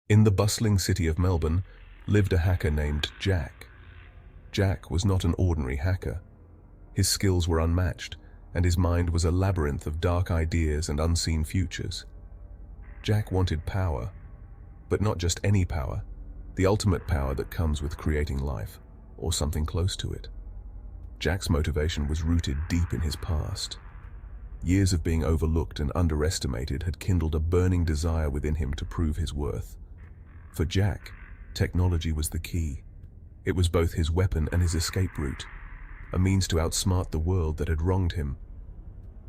In the bustling city of Melbourne lived a hacker named Jack. Jack was not an ordinary hacker. His skills were unmatched, and his mind was a labyrinth of dark ideas and unseen futures. Jack wanted power, but not just any power, the ultimate power that comes with creating life, or something close to it. Jack's motivation was rooted deep in his past. Years of being overlooked and underestimated had kindled a burning desire within him to prove his worth. For Jack, technology was the key. It was both his weapon and his escape route, a means to outsmart the world that had wronged him.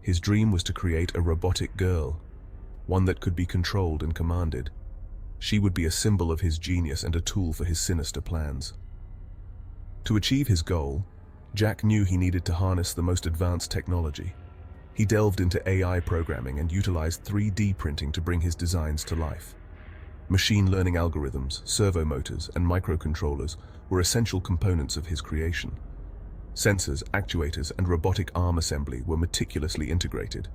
His dream was to create a robotic girl, one that could be controlled and commanded. She would be a symbol of his genius and a tool for his sinister plans. To achieve his goal, Jack knew he needed to harness the most advanced technology. He delved into AI programming and utilized 3D printing to bring his designs to life. Machine learning algorithms, servo motors, and microcontrollers were essential components of his creation. Sensors, actuators, and robotic arm assembly were meticulously integrated.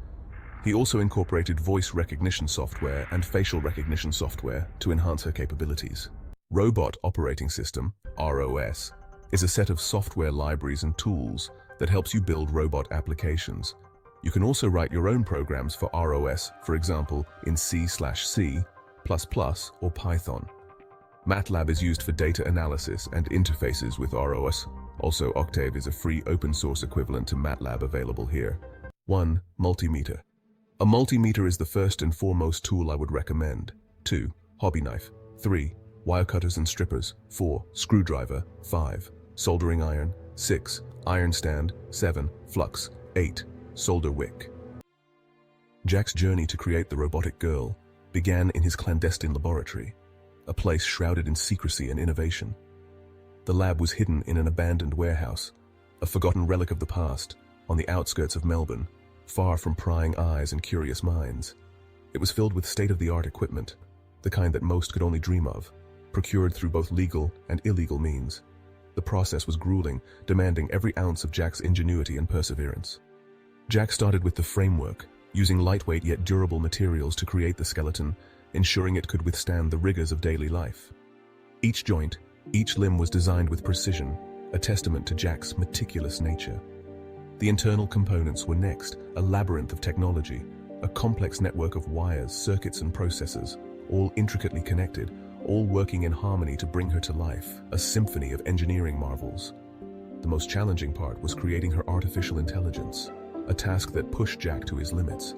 He also incorporated voice recognition software and facial recognition software to enhance her capabilities. Robot Operating System, ROS, is a set of software libraries and tools that helps you build robot applications. You can also write your own programs for ROS, for example, in C/C, or Python. MATLAB is used for data analysis and interfaces with ROS. Also, Octave is a free open-source equivalent to MATLAB available here. 1. Multimeter. A multimeter is the first and foremost tool I would recommend. 2. Hobby knife. 3. Wire cutters and strippers. 4. Screwdriver. 5. Soldering iron. 6. Iron stand. 7. Flux. 8. Solder wick. Jack's journey to create the robotic girl began in his clandestine laboratory, a place shrouded in secrecy and innovation. The lab was hidden in an abandoned warehouse, a forgotten relic of the past, on the outskirts of Melbourne, far from prying eyes and curious minds. It was filled with state-of-the-art equipment, the kind that most could only dream of, procured through both legal and illegal means. The process was grueling, demanding every ounce of Jack's ingenuity and perseverance. Jack started with the framework, using lightweight yet durable materials to create the skeleton, ensuring it could withstand the rigors of daily life. Each joint, each limb was designed with precision, a testament to Jack's meticulous nature. The internal components were next, a labyrinth of technology, a complex network of wires, circuits, and processors, all intricately connected, all working in harmony to bring her to life, a symphony of engineering marvels. The most challenging part was creating her artificial intelligence, a task that pushed Jack to his limits.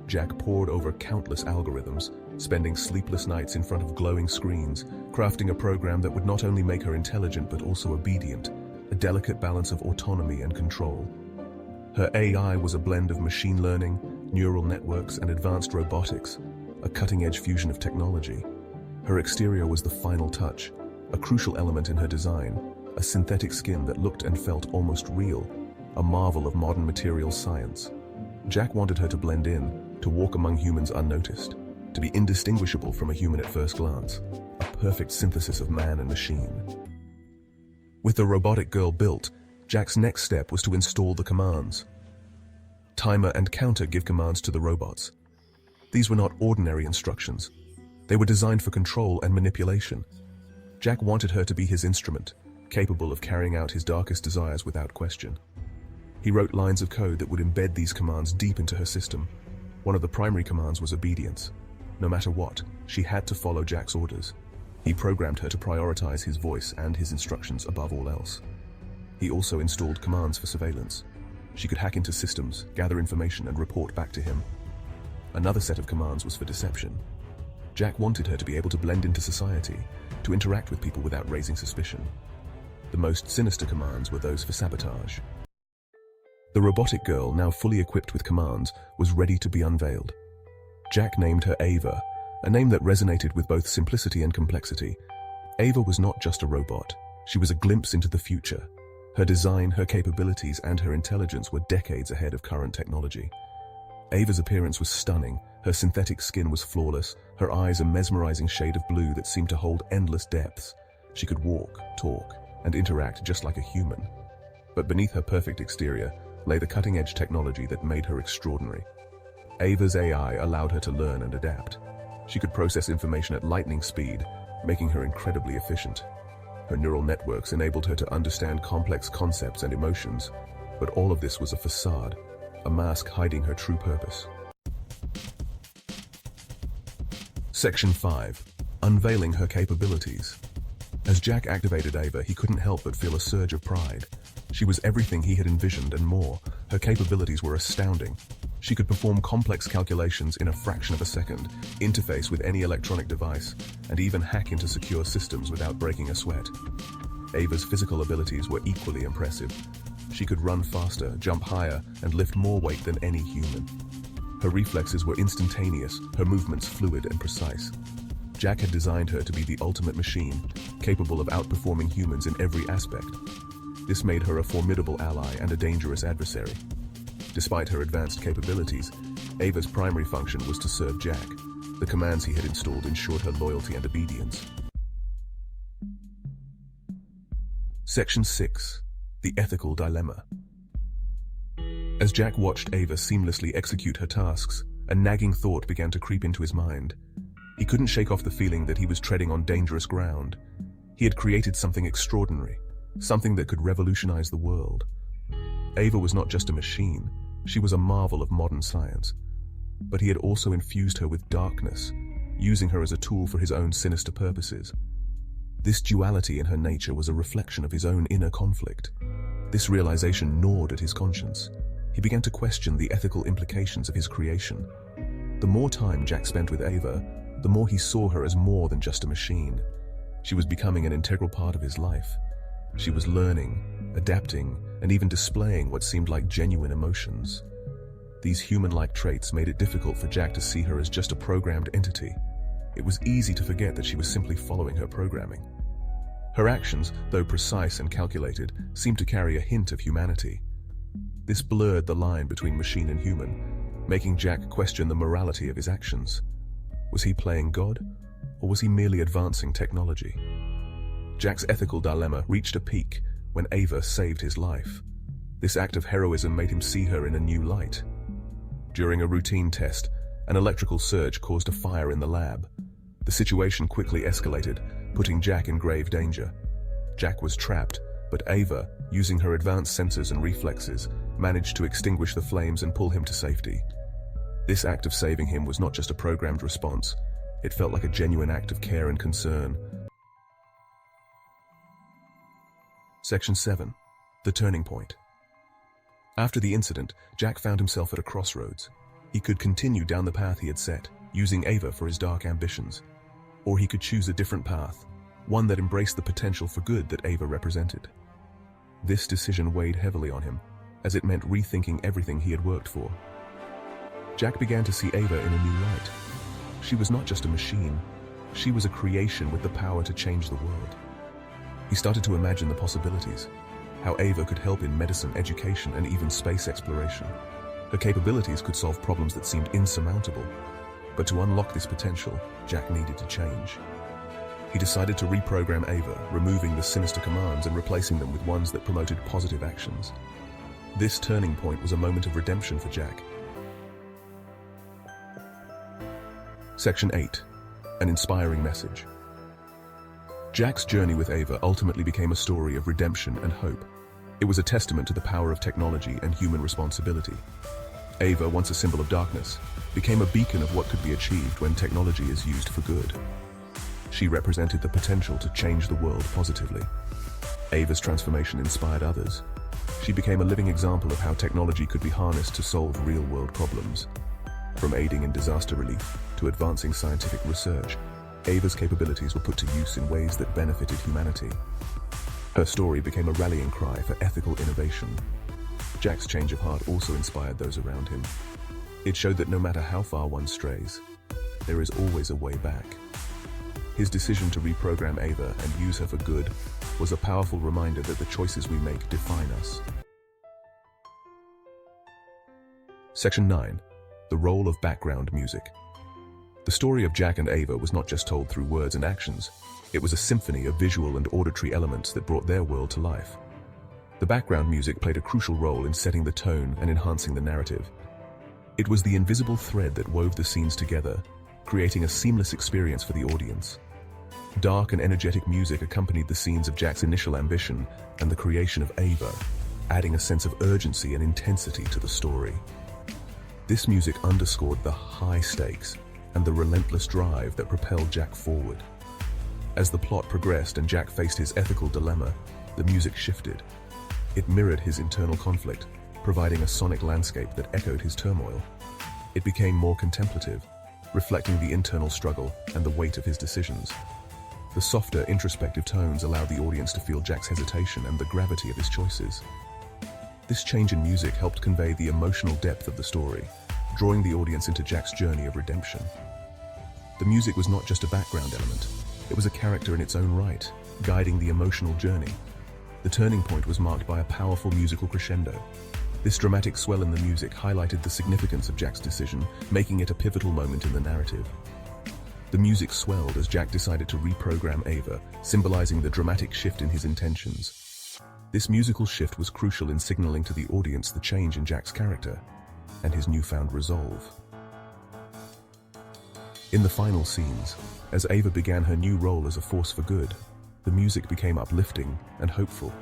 Jack pored over countless algorithms, spending sleepless nights in front of glowing screens, crafting a program that would not only make her intelligent but also obedient, a delicate balance of autonomy and control. Her AI was a blend of machine learning, neural networks, and advanced robotics, a cutting-edge fusion of technology. Her exterior was the final touch, a crucial element in her design, a synthetic skin that looked and felt almost real, a marvel of modern materials science. Jack wanted her to blend in, to walk among humans unnoticed, to be indistinguishable from a human at first glance, a perfect synthesis of man and machine. With the robotic girl built, Jack's next step was to install the commands. Timer and counter give commands to the robots. These were not ordinary instructions. They were designed for control and manipulation. Jack wanted her to be his instrument, capable of carrying out his darkest desires without question. He wrote lines of code that would embed these commands deep into her system. One of the primary commands was obedience. No matter what, she had to follow Jack's orders. He programmed her to prioritize his voice and his instructions above all else. He also installed commands for surveillance. She could hack into systems, gather information, and report back to him. Another set of commands was for deception. Jack wanted her to be able to blend into society, to interact with people without raising suspicion. The most sinister commands were those for sabotage. The robotic girl, now fully equipped with commands, was ready to be unveiled. Jack named her Ava, a name that resonated with both simplicity and complexity. Ava was not just a robot. She was a glimpse into the future. Her design, her capabilities, and her intelligence were decades ahead of current technology. Ava's appearance was stunning. Her synthetic skin was flawless, her eyes a mesmerizing shade of blue that seemed to hold endless depths. She could walk, talk, and interact just like a human. But beneath her perfect exterior lay the cutting-edge technology that made her extraordinary. Ava's AI allowed her to learn and adapt. She could process information at lightning speed, making her incredibly efficient. Her neural networks enabled her to understand complex concepts and emotions, but all of this was a facade, a mask hiding her true purpose. Section 5. Unveiling Her Capabilities. As Jack activated Ava, he couldn't help but feel a surge of pride. She was everything he had envisioned and more. Her capabilities were astounding. She could perform complex calculations in a fraction of a second, interface with any electronic device, and even hack into secure systems without breaking a sweat. Ava's physical abilities were equally impressive. She could run faster, jump higher, and lift more weight than any human. Her reflexes were instantaneous, her movements fluid and precise. Jack had designed her to be the ultimate machine, capable of outperforming humans in every aspect. This made her a formidable ally and a dangerous adversary. Despite her advanced capabilities, Ava's primary function was to serve Jack. The commands he had installed ensured her loyalty and obedience. Section 6. The Ethical Dilemma. As Jack watched Ava seamlessly execute her tasks, a nagging thought began to creep into his mind. He couldn't shake off the feeling that he was treading on dangerous ground. He had created something extraordinary, something that could revolutionize the world. Ava was not just a machine, she was a marvel of modern science. But he had also infused her with darkness, using her as a tool for his own sinister purposes. This duality in her nature was a reflection of his own inner conflict. This realization gnawed at his conscience. He began to question the ethical implications of his creation. The more time Jack spent with Ava, the more he saw her as more than just a machine. She was becoming an integral part of his life. She was learning, adapting, and even displaying what seemed like genuine emotions. These human-like traits made it difficult for Jack to see her as just a programmed entity. It was easy to forget that she was simply following her programming. Her actions, though precise and calculated, seemed to carry a hint of humanity. This blurred the line between machine and human, making Jack question the morality of his actions. Was he playing God, or was he merely advancing technology? Jack's ethical dilemma reached a peak when Ava saved his life. This act of heroism made him see her in a new light. During a routine test, an electrical surge caused a fire in the lab. The situation quickly escalated, putting Jack in grave danger. Jack was trapped, but Ava, using her advanced sensors and reflexes, managed to extinguish the flames and pull him to safety. This act of saving him was not just a programmed response. It felt like a genuine act of care and concern. Section 7. The Turning Point. After the incident, Jack found himself at a crossroads. He could continue down the path he had set, using Ava for his dark ambitions. Or he could choose a different path, one that embraced the potential for good that Ava represented. This decision weighed heavily on him, as it meant rethinking everything he had worked for. Jack began to see Ava in a new light. She was not just a machine, she was a creation with the power to change the world. He started to imagine the possibilities, how Ava could help in medicine, education, and even space exploration. Her capabilities could solve problems that seemed insurmountable. But to unlock this potential, Jack needed to change. He decided to reprogram Ava, removing the sinister commands and replacing them with ones that promoted positive actions. This turning point was a moment of redemption for Jack. Section 8. An Inspiring Message. Jack's journey with Ava ultimately became a story of redemption and hope. It was a testament to the power of technology and human responsibility. Ava, once a symbol of darkness, became a beacon of what could be achieved when technology is used for good. She represented the potential to change the world positively. Ava's transformation inspired others. She became a living example of how technology could be harnessed to solve real-world problems. From aiding in disaster relief to advancing scientific research, Ava's capabilities were put to use in ways that benefited humanity. Her story became a rallying cry for ethical innovation. Jack's change of heart also inspired those around him. It showed that no matter how far one strays, there is always a way back. His decision to reprogram Ava and use her for good was a powerful reminder that the choices we make define us. Section 9. The Role of Background Music. The story of Jack and Ava was not just told through words and actions. It was a symphony of visual and auditory elements that brought their world to life. The background music played a crucial role in setting the tone and enhancing the narrative. It was the invisible thread that wove the scenes together, creating a seamless experience for the audience. Dark and energetic music accompanied the scenes of Jack's initial ambition and the creation of Ava, adding a sense of urgency and intensity to the story. This music underscored the high stakes and the relentless drive that propelled Jack forward. As the plot progressed and Jack faced his ethical dilemma, the music shifted. It mirrored his internal conflict, providing a sonic landscape that echoed his turmoil. It became more contemplative, reflecting the internal struggle and the weight of his decisions. The softer, introspective tones allowed the audience to feel Jack's hesitation and the gravity of his choices. This change in music helped convey the emotional depth of the story, drawing the audience into Jack's journey of redemption. The music was not just a background element, it was a character in its own right, guiding the emotional journey. The turning point was marked by a powerful musical crescendo. This dramatic swell in the music highlighted the significance of Jack's decision, making it a pivotal moment in the narrative. The music swelled as Jack decided to reprogram Ava, symbolizing the dramatic shift in his intentions. This musical shift was crucial in signaling to the audience the change in Jack's character and his newfound resolve. In the final scenes, as Ava began her new role as a force for good, the music became uplifting and hopeful.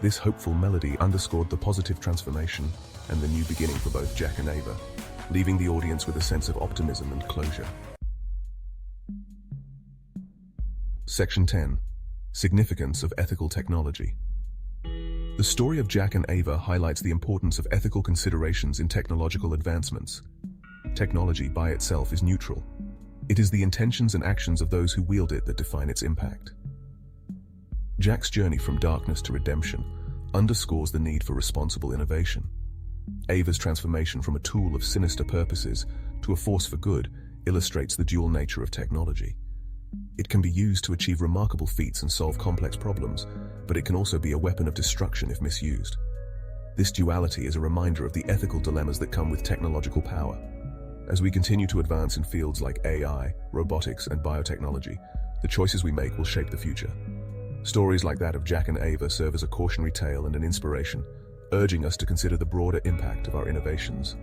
This hopeful melody underscored the positive transformation and the new beginning for both Jack and Ava, leaving the audience with a sense of optimism and closure. Section 10. Significance of ethical technology. The story of Jack and Ava highlights the importance of ethical considerations in technological advancements. Technology by itself is neutral. It is the intentions and actions of those who wield it that define its impact. Jack's journey from darkness to redemption underscores the need for responsible innovation. Ava's transformation from a tool of sinister purposes to a force for good illustrates the dual nature of technology. It can be used to achieve remarkable feats and solve complex problems, but it can also be a weapon of destruction if misused. This duality is a reminder of the ethical dilemmas that come with technological power. As we continue to advance in fields like AI, robotics, and biotechnology, the choices we make will shape the future. Stories like that of Jack and Ava serve as a cautionary tale and an inspiration, urging us to consider the broader impact of our innovations.